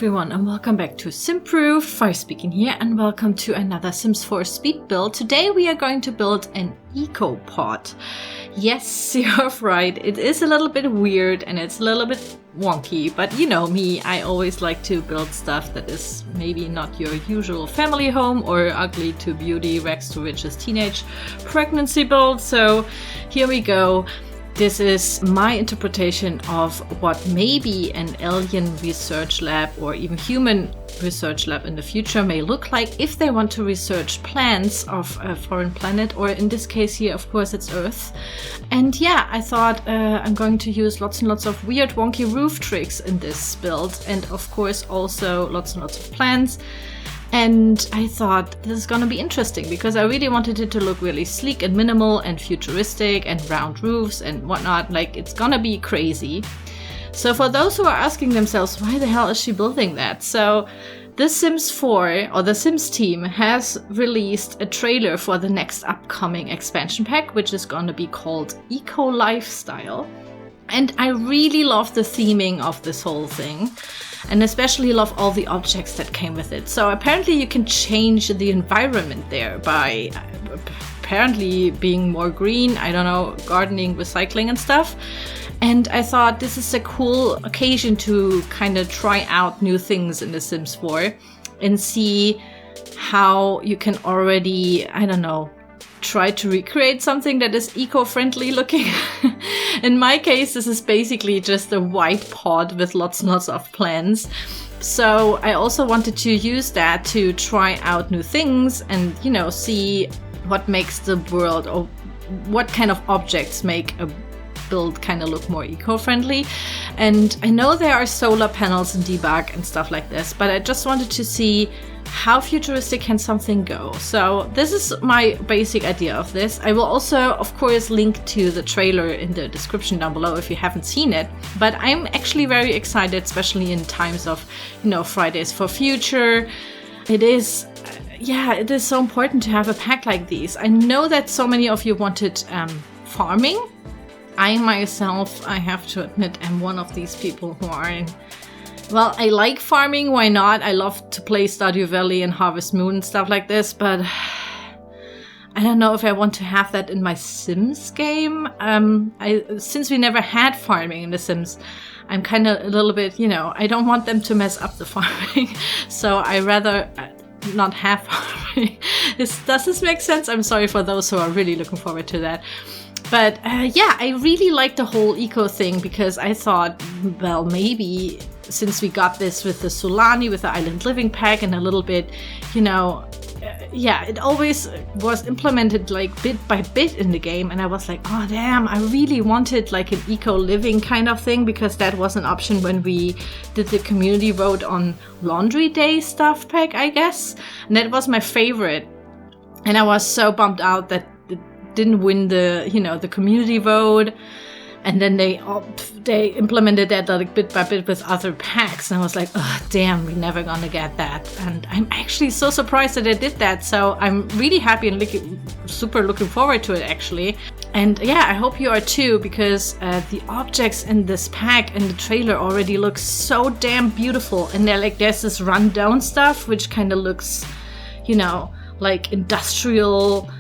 everyone, and welcome back to Simproved. Fire speaking here, and welcome to another Sims 4 speed build. Today we are going to build an eco pod. Yes, you're right, it is a little bit weird and it's a little bit wonky, but you know me, I always like to build stuff that is maybe not your usual family home or ugly to beauty, rags to riches teenage pregnancy build. So here we go. This is my interpretation of what maybe an alien research lab or even human research lab in the future may look like if they want to research plants of a foreign planet, or in this case here, of course, it's Earth. And yeah, I thought I'm going to use lots and lots of weird wonky roof tricks in this build, and of course also lots and lots of plants. And I thought this is gonna be interesting because I really wanted it to look really sleek and minimal and futuristic and round roofs and whatnot. Like, it's gonna be crazy. So for those who are asking themselves, why the hell is she building that? So the Sims 4 or the Sims team has released a trailer for the next upcoming expansion pack, which is gonna be called Eco Lifestyle. And I really love the theming of this whole thing. And especially love all the objects that came with it. So apparently you can change the environment there by apparently being more green, I don't know, gardening, recycling and stuff. And I thought this is a cool occasion to kind of try out new things in The Sims 4 and see how you can already, I don't know, try to recreate something that is eco-friendly looking. In my case, this is basically just a white pod with lots and lots of plants. So I also wanted to use that to try out new things and, you know, see what makes the world or what kind of objects make a build kind of look more eco-friendly. And I know there are solar panels and debug and stuff like this, but I just wanted to see how futuristic can something go. So this is my basic idea of this. I will also, of course, link to the trailer in the description down below if you haven't seen it. But I'm actually very excited, especially in times of, you know, Fridays for Future. It is, it is so important to have a pack like these. I know that so many of you wanted farming. I myself, I have to admit, am one of these people who are in. Well, I like farming, why not? I love to play Stardew Valley and Harvest Moon and stuff like this, but I don't know if I want to have that in my Sims game. Since we never had farming in The Sims, I'm kind of a little bit, you know, I don't want them to mess up the farming, so I rather not have farming. Does this make sense? I'm sorry for those who are really looking forward to that. But yeah, I really like the whole eco thing because I thought, well, maybe since we got this with the Solani, with the Island Living pack, and a little bit, you know, it always was implemented like bit by bit in the game. And I was like, oh, damn, I really wanted like an eco living kind of thing because that was an option when we did the community vote on Laundry Day stuff pack, I guess. And that was my favorite. And I was so bummed out that didn't win the, you know, the community vote, and then they implemented that like bit by bit with other packs, and I was like, oh damn, we're never gonna get that. And I'm actually so surprised that they did that, so I'm really happy and super looking forward to it actually. And yeah, I hope you are too, because the objects in this pack and the trailer already look so damn beautiful, and they're like, there's this rundown stuff which kind of looks, you know, like industrial,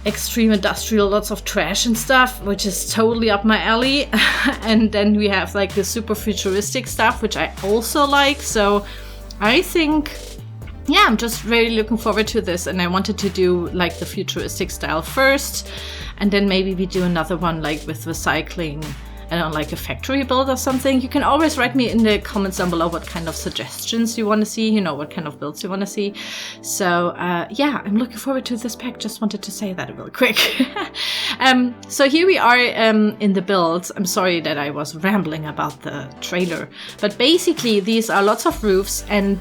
extreme industrial, lots of trash and stuff, which is totally up my alley. And then we have like the super futuristic stuff, which I also like. So I think, yeah, I'm just really looking forward to this. And I wanted to do like the futuristic style first, and then maybe we do another one like with recycling, I don't know, like a factory build or something. You can always write me in the comments down below what kind of suggestions you want to see, you know, what kind of builds you want to see. So yeah, I'm looking forward to this pack. Just wanted to say that real quick. So here we are in the builds. I'm sorry that I was rambling about the trailer, but basically these are lots of roofs, and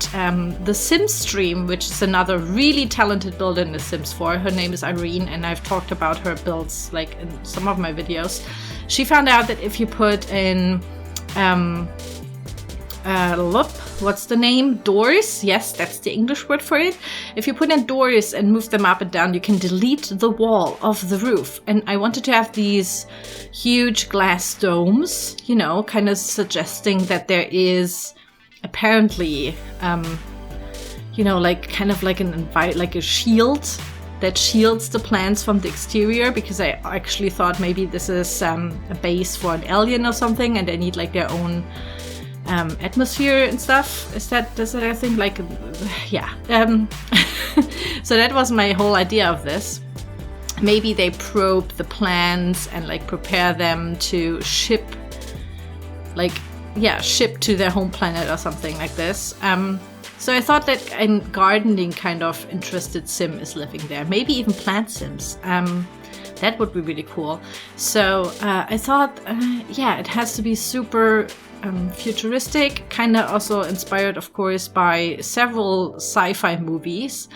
the Sims stream, which is another really talented builder in The Sims 4. Her name is Irene, and I've talked about her builds like in some of my videos. She found out that if you put in, what's the name? Doors? Yes, that's the English word for it. If you put in doors and move them up and down, you can delete the wall of the roof. And I wanted to have these huge glass domes, you know, kind of suggesting that there is apparently, like kind of like like a shield that shields the plants from the exterior, because I actually thought maybe this is a base for an alien or something, and they need like their own atmosphere and stuff. Does that I think like, yeah. So that was my whole idea of this. Maybe they probe the plants and like prepare them to ship to their home planet or something like this. So I thought that a gardening kind of interested sim is living there. Maybe even plant sims. That would be really cool. So I thought, it has to be super futuristic, kind of also inspired, of course, by several sci-fi movies.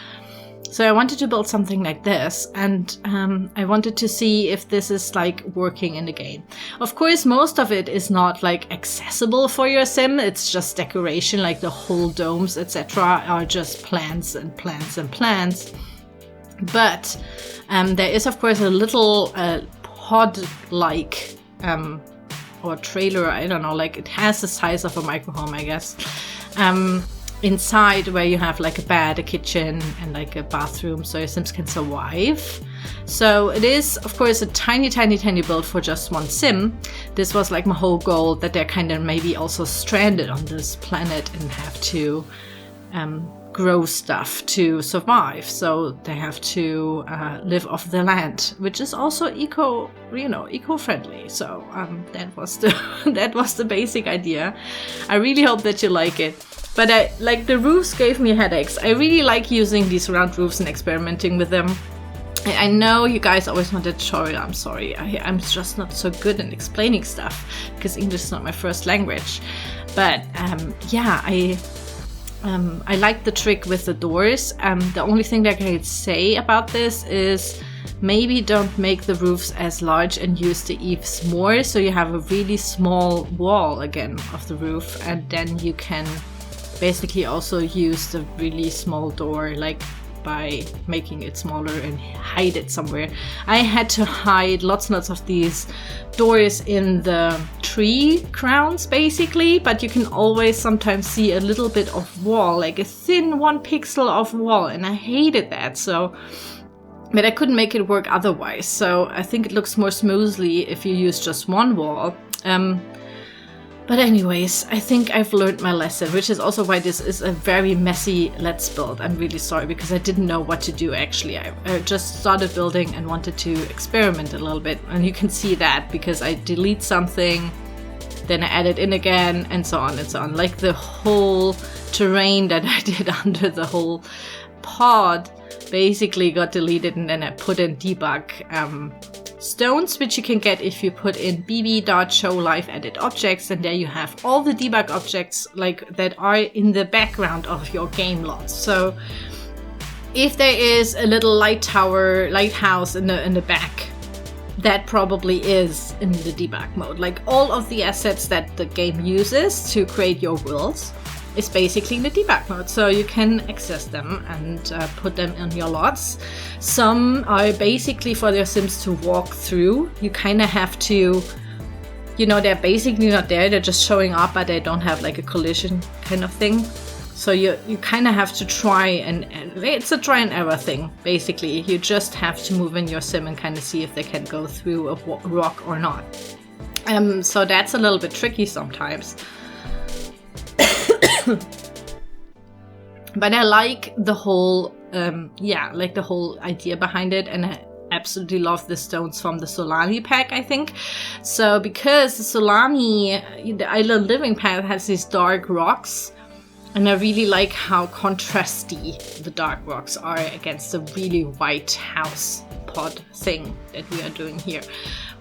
So I wanted to build something like this, and I wanted to see if this is like working in the game. Of course, most of it is not like accessible for your sim. It's just decoration, like the whole domes, etc. are just plants and plants and plants. But there is, of course, a little pod-like or trailer, I don't know, like it has the size of a microhome, I guess. Inside, where you have like a bed, a kitchen, and like a bathroom, so your sims can survive. So it is, of course, a tiny build for just one sim. This was like my whole goal, that they're kind of maybe also stranded on this planet and have to grow stuff to survive. So they have to live off the land, which is also eco-friendly. So that was the basic idea. I really hope that you like it. But the roofs gave me headaches. I really like using these round roofs and experimenting with them. I know you guys always wanted to show it. I'm sorry. I'm just not so good at explaining stuff because English is not my first language. But I like the trick with the doors. The only thing that I can say about this is maybe don't make the roofs as large and use the eaves more, so you have a really small wall again of the roof, and then you can basically also use the really small door, like by making it smaller and hide it somewhere. I had to hide lots and lots of these doors in the tree crowns basically, but you can always sometimes see a little bit of wall, like a thin 1 pixel of wall, and I hated that. But I couldn't make it work otherwise, so I think it looks more smoothly if you use just one wall. But anyways, I think I've learned my lesson, which is also why this is a very messy let's build. I'm really sorry, because I didn't know what to do actually. I just started building and wanted to experiment a little bit, and you can see that because I delete something, then I add it in again, and so on and so on. Like the whole terrain that I did under the whole pod basically got deleted, and then I put in debug stones, which you can get if you put in bb.showLiveEditObjects, and there you have all the debug objects like that are in the background of your game lots. So if there is a little lighthouse in the back, that probably is in the debug mode. Like all of the assets that the game uses to create your worlds is basically in the debug mode, so you can access them and put them in your lots. Some are basically for their sims to walk through. You kind of have to, they're basically not there, they're just showing up, but they don't have like a collision kind of thing. So you kind of have to try, and it's a try and error thing, basically. You just have to move in your sim and kind of see if they can go through a rock or not. So that's a little bit tricky sometimes. But I like the whole, the whole idea behind it, and I absolutely love the stones from the Solani pack, I think. So because the Solani, the Island Living pack has these dark rocks, and I really like how contrasty the dark rocks are against the really white house pod thing that we are doing here.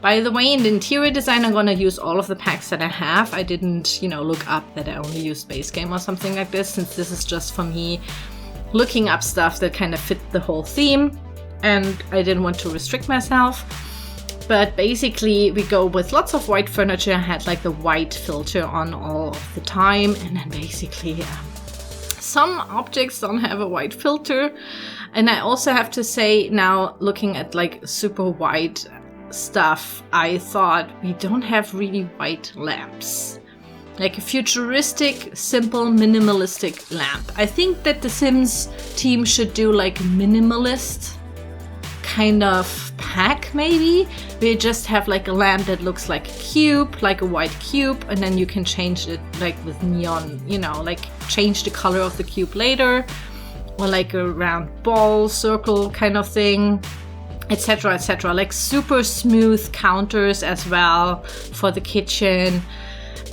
By the way, in the interior design, I'm going to use all of the packs that I have. I didn't, look up that I only use base game or something like this, since this is just for me looking up stuff that kind of fit the whole theme, and I didn't want to restrict myself. But basically, we go with lots of white furniture. I had like the white filter on all of the time, and then basically some objects don't have a white filter. And I also have to say, now looking at like super white stuff, I thought we don't have really white lamps. like a futuristic, simple, minimalistic lamp. I think that the Sims team should do like a minimalist kind of pack, maybe. We just have like a lamp that looks like a cube, like a white cube, and then you can change it like with neon, you know, like change the color of the cube later, or like a round ball, circle kind of thing, etc., etc. Like super smooth counters as well for the kitchen,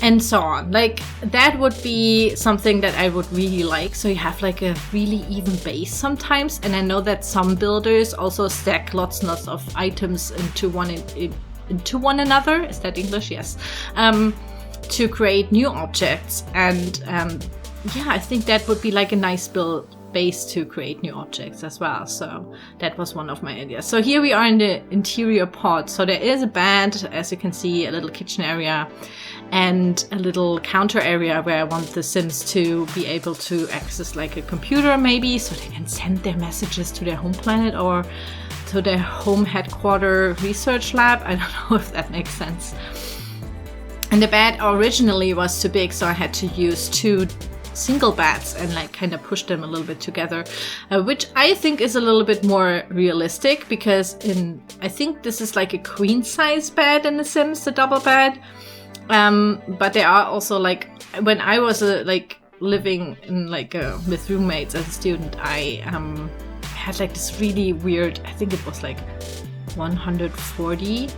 and so on. Like that would be something that I would really like. So you have like a really even base sometimes. And I know that some builders also stack lots and lots of items into one another. Is that English? Yes. To create new objects. And yeah, I think that would be like a nice base to create new objects as well. So that was one of my ideas. So here we are in the interior pod. So there is a bed, as you can see, a little kitchen area, and a little counter area where I want the Sims to be able to access like a computer maybe, so they can send their messages to their home planet or to their home headquarter research lab. I don't know if that makes sense. And the bed originally was too big, so I had to use 2 single beds and like kind of push them a little bit together, which I think is a little bit more realistic, because I think this is like a queen size bed in The Sims, the double bed. But there are also like, when I was like living in like with roommates as a student, I had like this really weird, I think it was like 140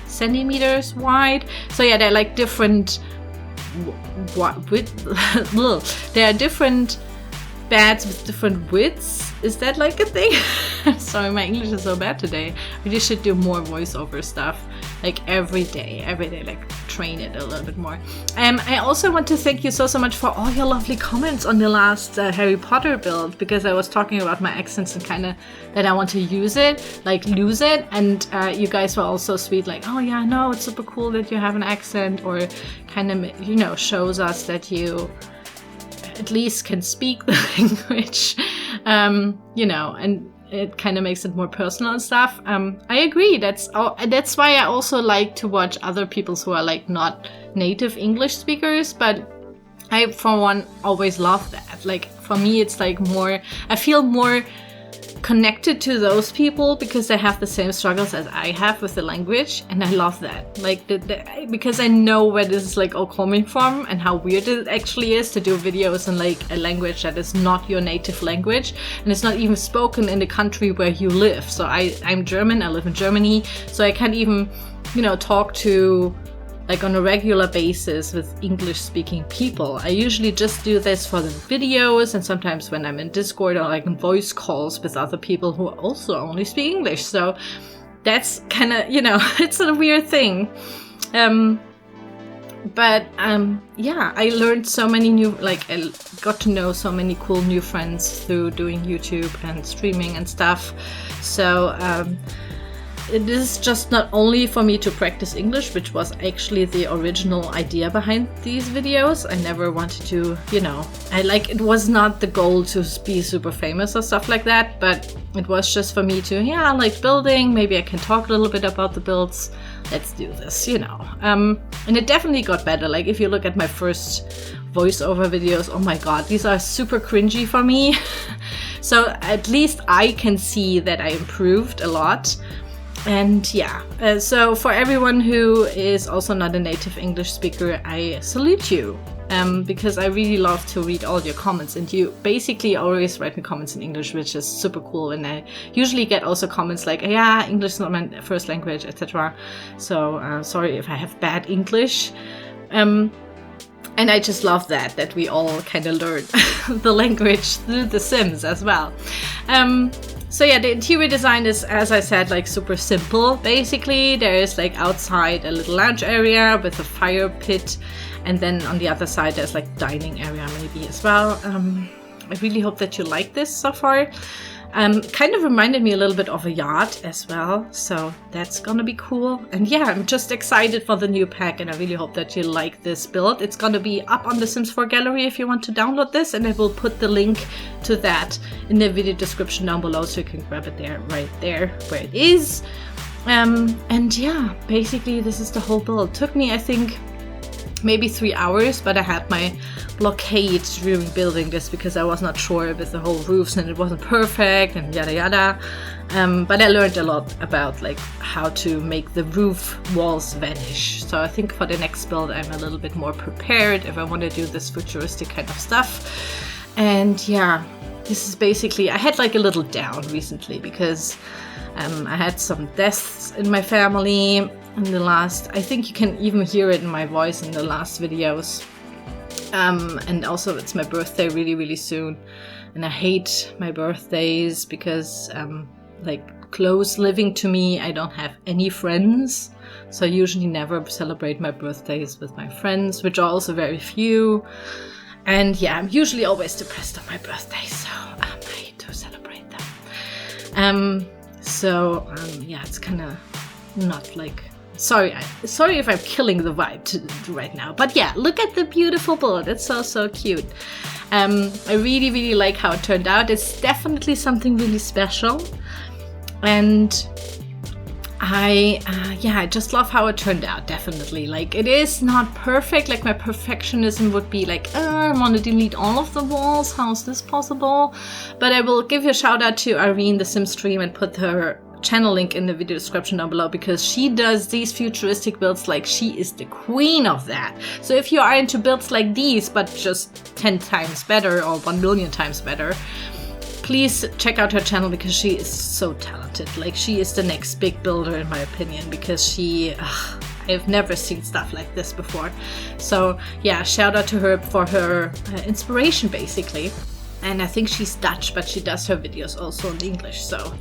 centimeters wide. So yeah, they're like different width. There are different beds with different widths. Is that like a thing? Sorry, my English is so bad today. We just should do more voiceover stuff, like every day, like train it a little bit more. I also want to thank you so much for all your lovely comments on the last Harry Potter build, because I was talking about my accents and kind of that I want to use it, like lose it, and you guys were also sweet, like, oh yeah, no, it's super cool that you have an accent, or kind of, you know, shows us that you at least can speak the language, you know, and it kind of makes it more personal and stuff. I agree. That's why I also like to watch other people who are like not native English speakers, but I, for one, always love that. Like for me, it's like more, I feel more connected to those people because they have the same struggles as I have with the language, and I love that. Like because I know where this is like all coming from and how weird it actually is to do videos in like a language that is not your native language, and it's not even spoken in the country where you live. So I'm German, I live in Germany, so I can't even, you know, talk to like on a regular basis with English speaking people. I usually just do this for the videos, and sometimes when I'm in Discord or like in voice calls with other people who also only speak English. So that's kind of, you know, it's a weird thing. But yeah, I learned so many new, like I got to know so many cool new friends through doing YouTube and streaming and stuff. So it is just not only for me to practice English, which was actually the original idea behind these videos. I never wanted to, you know, it was not the goal to be super famous or stuff like that, but it was just for me to, yeah, I like building, maybe I can talk a little bit about the builds, let's do this, you know. And it definitely got better. Like if you look at my first voiceover videos, oh my god, these are super cringy for me. So at least I can see that I improved a lot. And yeah, so for everyone who is also not a native English speaker, I salute you, because I really love to read all your comments, and you basically always write me comments in English, which is super cool. And I usually get also comments like, yeah, English is not my first language, etc. So sorry if I have bad English. And I just love that we all kind of learn the language through The Sims as well. So yeah, the interior design is, as I said, like super simple. Basically, there is like outside a little lounge area with a fire pit, and then on the other side there's like dining area maybe as well. I really hope that you like this so far. Kind of reminded me a little bit of a yacht as well, so that's gonna be cool. And yeah, I'm just excited for the new pack, and I really hope that you like this build. It's gonna be up on the Sims 4 gallery if you want to download this, and I will put the link to that in the video description down below, so you can grab it there, right there where it is. And yeah, basically this is the whole build. It took me, I think, maybe 3 hours, but I had my blockade during building this because I was not sure with the whole roofs and it wasn't perfect and yada yada. But I learned a lot about like how to make the roof walls vanish. So I think for the next build I'm a little bit more prepared if I want to do this futuristic kind of stuff. And yeah, this is basically, I had like a little down recently because I had some deaths in my family in the last, I think you can even hear it in my voice in the last videos. And also it's my birthday really soon. And I hate my birthdays because like close living to me, I don't have any friends. So I usually never celebrate my birthdays with my friends, which are also very few. And yeah, I'm usually always depressed on my birthday, so I hate to celebrate them. Yeah, it's kind of not like, sorry if I'm killing the vibe right now, but yeah, look at the beautiful build. It's so cute. I really like how it turned out. It's definitely something really special, and I just love how it turned out. Definitely, like, it is not perfect. Like, my perfectionism would be like, I want to delete all of the walls. How is this possible? But I will give you a shout out to Irene, the Sim stream, and put her channel link in the video description down below, because she does these futuristic builds like she is the queen of that. So if you are into builds like these, but just 10 times better or 1 million times better, please check out her channel because she is so talented. Like, she is the next big builder in my opinion, because I've never seen stuff like this before. So yeah, shout out to her for her inspiration basically. And I think she's Dutch, but she does her videos also in English. So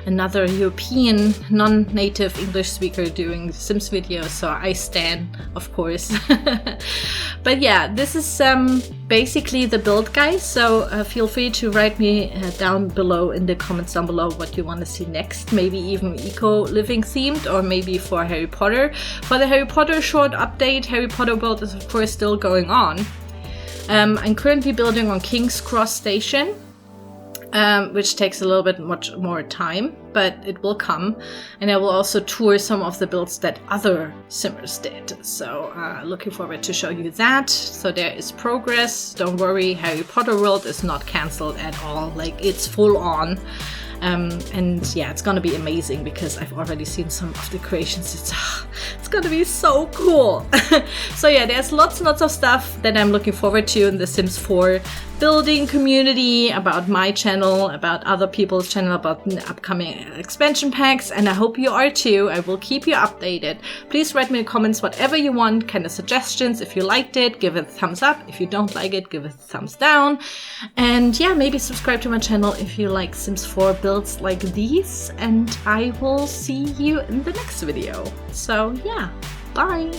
another European non-native English speaker doing Sims videos. So I stan, of course. But yeah, this is basically the build, guys. So feel free to write me down below in the comments down below what you want to see next. Maybe even eco-living themed, or maybe for Harry Potter. For the Harry Potter short update, Harry Potter build is of course still going on. I'm currently building on King's Cross Station, which takes a little bit much more time, but it will come. And I will also tour some of the builds that other Simmers did. So looking forward to show you that. So there is progress. Don't worry, Harry Potter World is not cancelled at all. Like, it's full on. And yeah, it's gonna be amazing because I've already seen some of the creations. It's gonna be so cool. So yeah, there's lots of stuff that I'm looking forward to in the Sims 4 building community, about my channel, about other people's channel, about the upcoming expansion packs, and I hope you are too. I will keep you updated. Please write me in the comments whatever you want, kind of suggestions. If you liked it, give it a thumbs up. If you don't like it, give it a thumbs down. And yeah, maybe subscribe to my channel if you like Sims 4 builds like these, and I will see you in the next video. So yeah, bye!